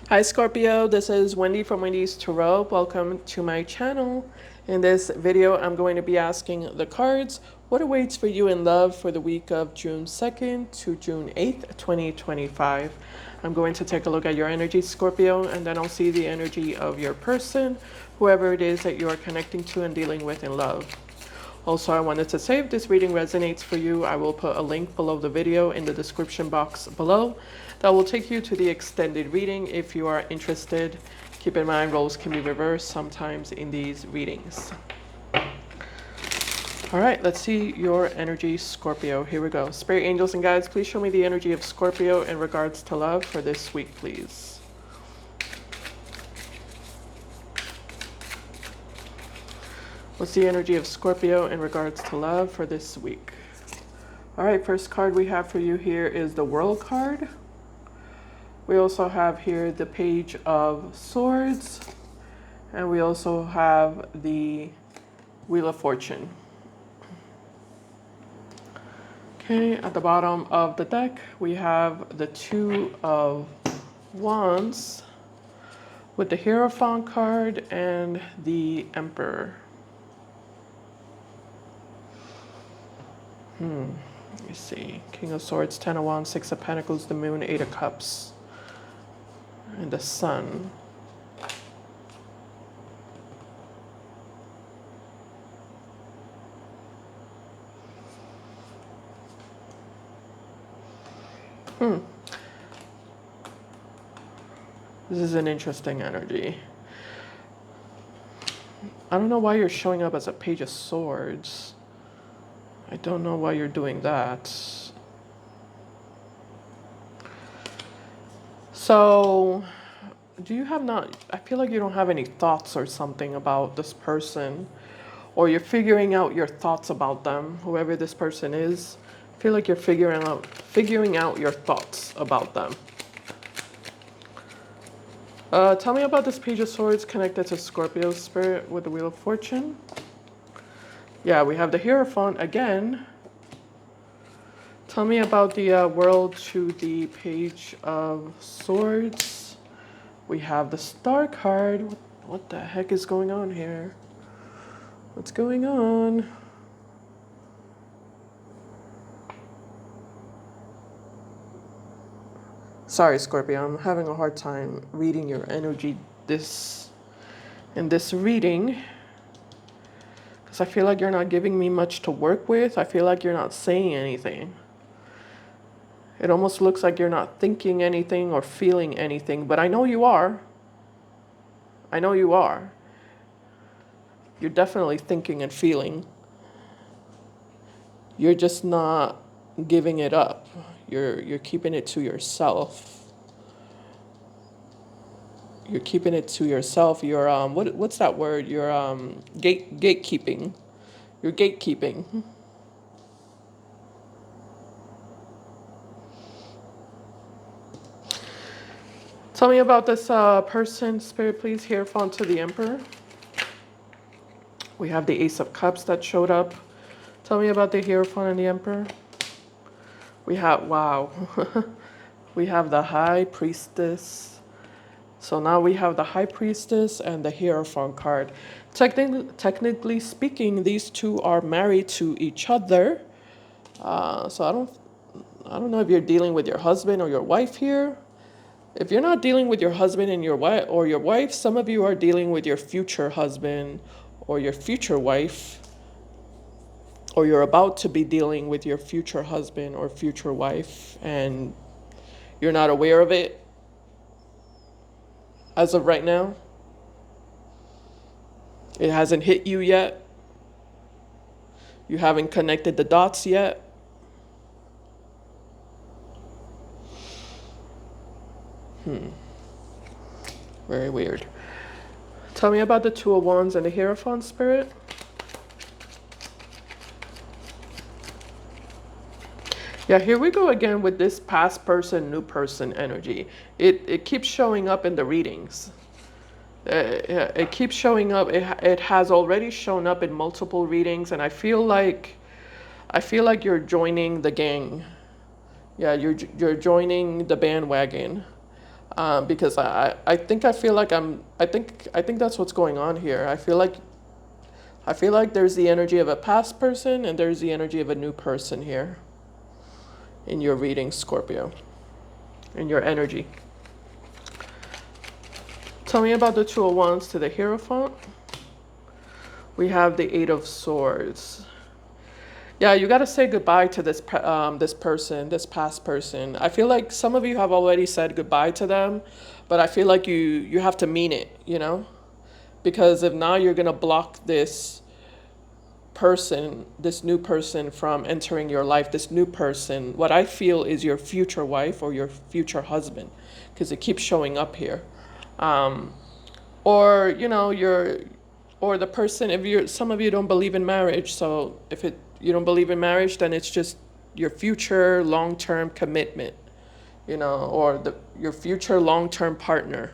Hi Scorpio, this is Wendy from Wendys Tarot. Welcome to my channel. In this video, I'm going to be asking the cards what awaits for you in love for the week of June 2nd to June 8th, 2025. I'm going to take a look at your energy, Scorpio, and then I'll see the energy of your person, whoever it is that you are connecting to and dealing with in love. Also, I wanted to say if this reading resonates for you, I will put a link below the video in the description box below that will take you to the extended reading if you are interested. Keep in mind, roles can be reversed sometimes in these readings. All right, let's see your energy, Scorpio. Here we go. Spirit angels and guides, please show me the energy of Scorpio in regards to love for this week, please. What's the energy of Scorpio in regards to love for this week? All right, first card we have for you here is the World card. We also have here the Page of Swords, and we also have the Wheel of Fortune. Okay, at the bottom of the deck, we have the Two of Wands with the Hierophant card and the Emperor. Let me see. King of Swords, Ten of Wands, Six of Pentacles, the Moon, Eight of Cups, and the Sun. This is an interesting energy. I don't know why you're showing up as a Page of Swords. I don't know why you're doing that. So, do you have not, I feel like you don't have any thoughts or something about this person, or you're figuring out your thoughts about them, whoever this person is. I feel like you're figuring out your thoughts about them. Tell me about this Page of Swords connected to Scorpio spirit with the Wheel of Fortune. Yeah, we have the Hierophant again. Tell me about the World to the Page of Swords. We have the Star card. What the heck is going on here? What's going on? Sorry, Scorpio, I'm having a hard time reading your energy in this reading. I feel like you're not giving me much to work with. I feel like you're not saying anything. It almost looks like you're not thinking anything or feeling anything, but I know you are. I know you are. You're definitely thinking and feeling. You're just not giving it up. You're keeping it to yourself. You're keeping it to yourself. You're what's that word? You're gatekeeping. You're gatekeeping. Tell me about this person, Spirit, please. Hierophant to the Emperor. We have the Ace of Cups that showed up. Tell me about the Hierophant and the Emperor. We have, wow. We have the High Priestess. So now we have the High Priestess and the Hierophant card. Technically speaking, these two are married to each other. So I don't know if you're dealing with your husband or your wife here. If you're not dealing with your husband and your wife, some of you are dealing with your future husband or your future wife, or you're about to be dealing with your future husband or future wife, and you're not aware of it as of right now. It hasn't hit you yet. You haven't connected the dots yet. Very weird. Tell me about the Two of Wands and the Hierophant, Spirit. Yeah, here we go again with this past person, new person energy. It keeps showing up in the readings. It keeps showing up. It has already shown up in multiple readings, and I feel like you're joining the gang. Yeah, you're joining the bandwagon. Because I feel like I think that's what's going on here. I feel like there's the energy of a past person and there's the energy of a new person here in your reading, Scorpio, in your energy. Tell me about the Two of Wands to the Hierophant. We have the Eight of Swords. Yeah, you got to say goodbye to this person, this past person. I feel like some of you have already said goodbye to them, but I feel like you have to mean it, you know? Because if not, you're going to block this person, this new person from entering your life. This new person, what I feel is your future wife or your future husband, because it keeps showing up here. Or, you know, or the person, if you're, some of you don't believe in marriage, so if you don't believe in marriage, then it's just your future long-term commitment, you know, or your future long-term partner.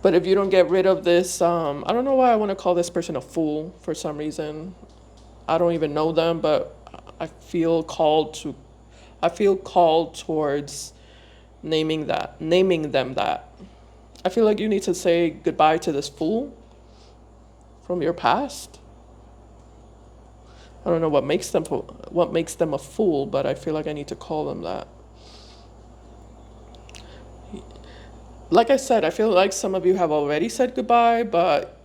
But if you don't get rid of this, I don't know why I want to call this person a fool for some reason. I don't even know them, but I feel called to, I feel called towards naming them that. I feel like you need to say goodbye to this fool from your past. I don't know what makes them a fool, but I feel like I need to call them that. Like I said, I feel like some of you have already said goodbye, but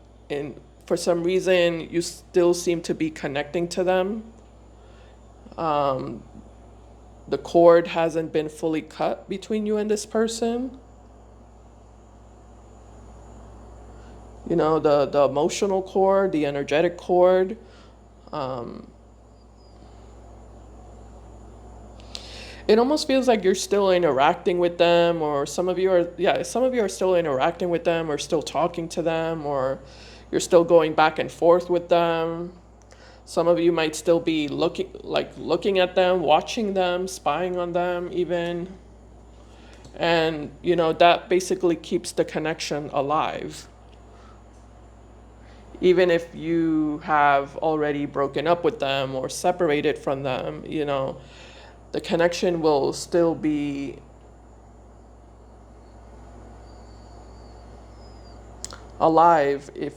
for some reason you still seem to be connecting to them. The cord hasn't been fully cut between you and this person. You know, the emotional cord, the energetic cord. It almost feels like you're still interacting with them, or some of you are still interacting with them, or still talking to them, or you're still going back and forth with them. Some of you might still be looking at them, watching them, spying on them even. And, you know, that basically keeps the connection alive. Even if you have already broken up with them or separated from them, you know, the connection will still be alive if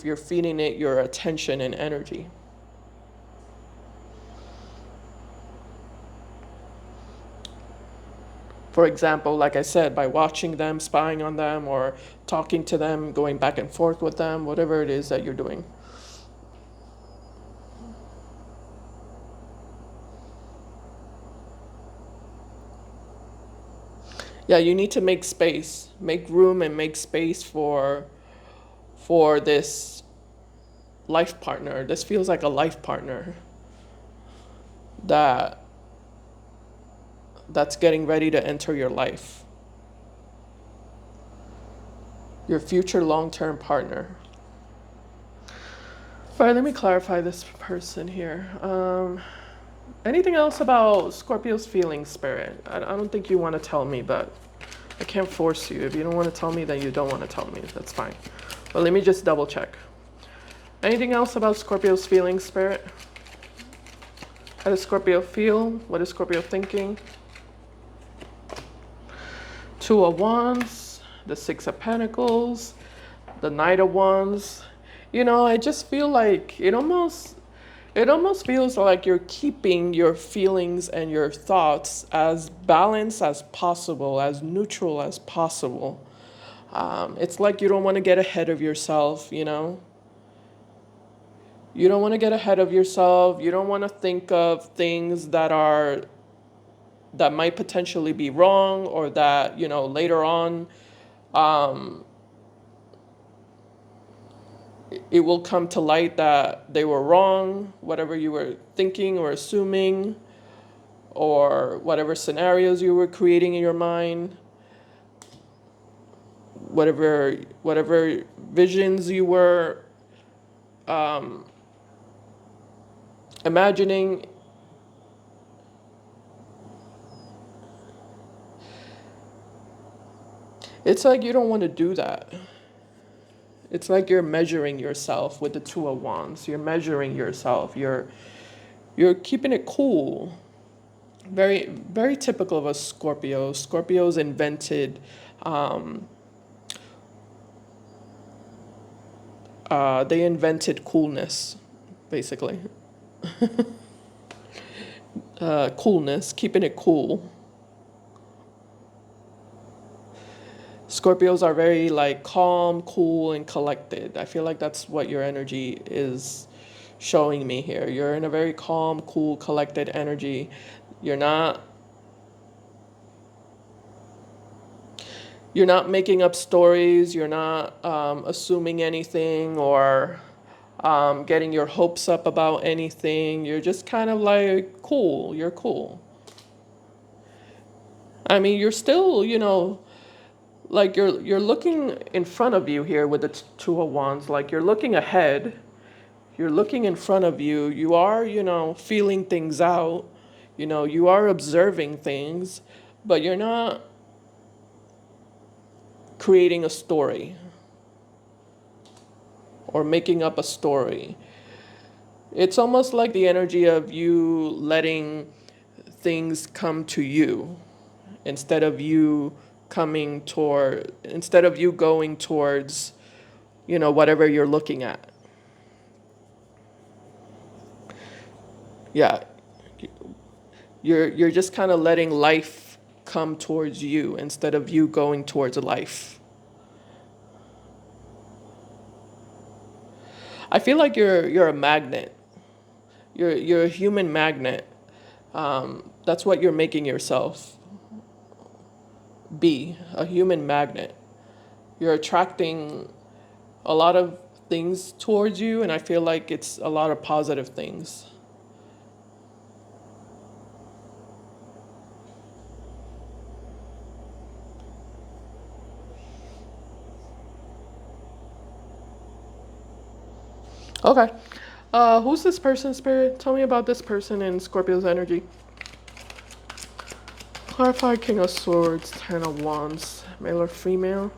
you're feeding it your attention and energy. For example, like I said, by watching them, spying on them, or talking to them, going back and forth with them, whatever it is that you're doing. Yeah, you need to make space, make room and make space for this life partner. This feels like a life partner that that's getting ready to enter your life. Your future long-term partner. All right, let me clarify this person here. Anything else about Scorpio's feelings, Spirit? I don't think you want to tell me, but I can't force you. If you don't want to tell me, then you don't want to tell me. That's fine. But let me just double check. Anything else about Scorpio's feelings, Spirit? How does Scorpio feel? What is Scorpio thinking? Two of Wands, the Six of Pentacles, the Knight of Wands. You know, I just feel like it almost feels like you're keeping your feelings and your thoughts as balanced as possible, as neutral as possible. It's like you don't want to get ahead of yourself, you know? You don't want to get ahead of yourself. You don't want to think of things that might potentially be wrong, or that, you know, later on it will come to light that they were wrong, whatever you were thinking or assuming, or whatever scenarios you were creating in your mind, whatever visions you were imagining. It's like you don't want to do that. It's like you're measuring yourself with the Two of Wands. You're measuring yourself. You're keeping it cool. Very, very typical of a Scorpio. Scorpios invented, they invented coolness, basically. Coolness, keeping it cool. Scorpios are very like calm, cool, and collected. I feel like that's what your energy is showing me here. You're in a very calm, cool, collected energy. You're not you're not making up stories. You're not assuming anything or getting your hopes up about anything. You're just kind of like cool. You're cool. I mean, you're still, like you're looking in front of you here with the Two of Wands. Like you're looking ahead. You're looking in front of you. You are, feeling things out. You are observing things, but you're not creating a story or making up a story. It's almost like the energy of you letting things come to you instead of you instead of you going towards, whatever you're looking at. Yeah. You're just kind of letting life come towards you instead of you going towards life. I feel like you're a magnet. You're a human magnet. That's what you're making yourself be, a human magnet. You're attracting a lot of things towards you, and I feel like it's a lot of positive things. Okay. Who's this person, Spirit? Tell me about this person in Scorpio's energy. Clarify King of Swords, Ten of Wands, male or female.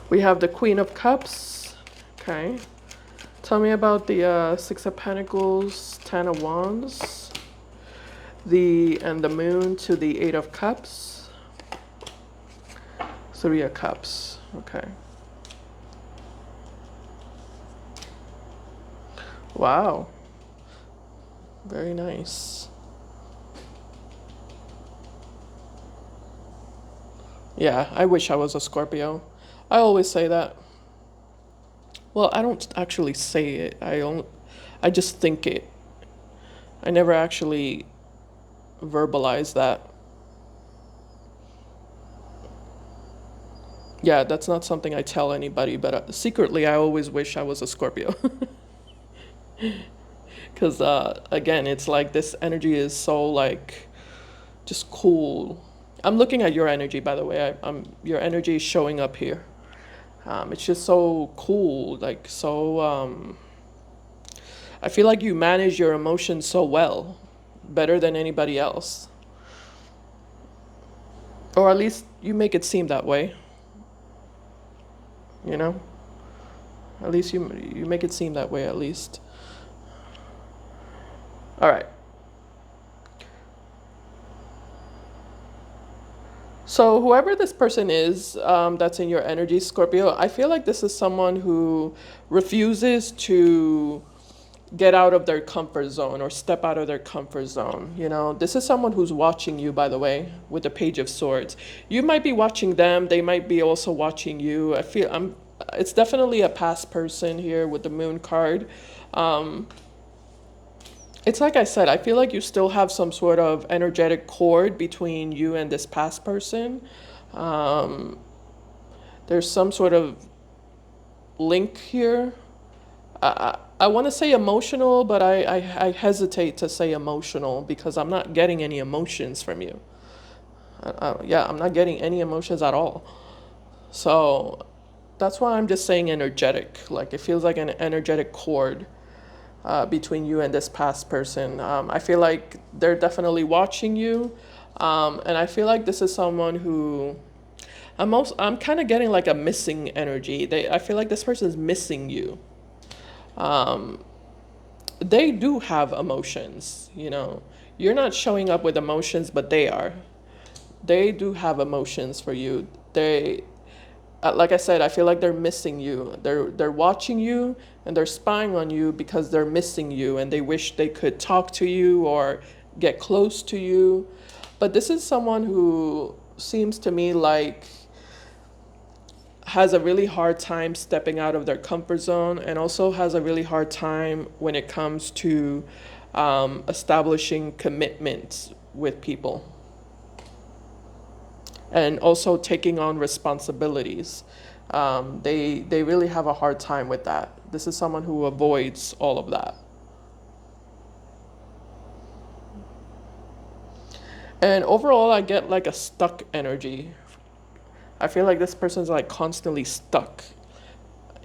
We have the Queen of Cups. Okay. Tell me about the Six of Pentacles, Ten of Wands, and the Moon to the Eight of Cups, Three of Cups. Okay. Wow. Very nice. Yeah, I wish I was a Scorpio. I always say that. Well, I don't actually say it. I just think it. I never actually verbalize that. Yeah, that's not something I tell anybody, but secretly I always wish I was a Scorpio. Because, again, it's like this energy is so, like, just cool. I'm looking at your energy, by the way. Your energy is showing up here. It's just so cool, like, so, I feel like you manage your emotions so well, better than anybody else. Or at least you make it seem that way, you know? At least you make it seem that way, at least. All right. So whoever this person is that's in your energy, Scorpio, I feel like this is someone who refuses to get out of their comfort zone or step out of their comfort zone. This is someone who's watching you, by the way, with the Page of Swords. You might be watching them. They might be also watching you. It's definitely a past person here with the Moon card. It's like I said, I feel like you still have some sort of energetic cord between you and this past person. There's some sort of link here. I want to say emotional, but I hesitate to say emotional because I'm not getting any emotions from you. Yeah, I'm not getting any emotions at all. So that's why I'm just saying energetic. Like it feels like an energetic cord between you and this past person. I feel like they're definitely watching you. And I feel like this is someone who I'm kind of getting like a missing energy. I feel like this person is missing you. They do have emotions, you know. You're not showing up with emotions, but they are. They do have emotions for you. Like I said, I feel like they're missing you. They're watching you and they're spying on you because they're missing you and they wish they could talk to you or get close to you. But this is someone who seems to me like has a really hard time stepping out of their comfort zone and also has a really hard time when it comes to establishing commitments with people and also taking on responsibilities. They really have a hard time with that. This is someone who avoids all of that. And overall, I get like a stuck energy. I feel like this person's like constantly stuck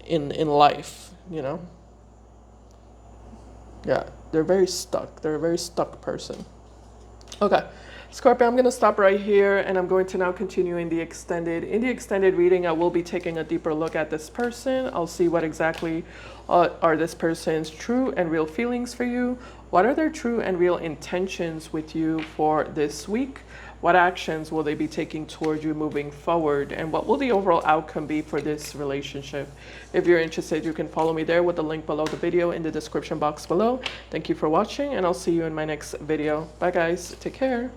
in life, you know? Yeah, they're very stuck. They're a very stuck person. Okay, Scorpio, I'm going to stop right here and I'm going to now continue in the extended reading. I will be taking a deeper look at this person. I'll see what exactly are this person's true and real feelings for you. What are their true and real intentions with you for this week? What actions will they be taking towards you moving forward? And what will the overall outcome be for this relationship? If you're interested, you can follow me there with the link below the video in the description box below. Thank you for watching, and I'll see you in my next video. Bye, guys. Take care.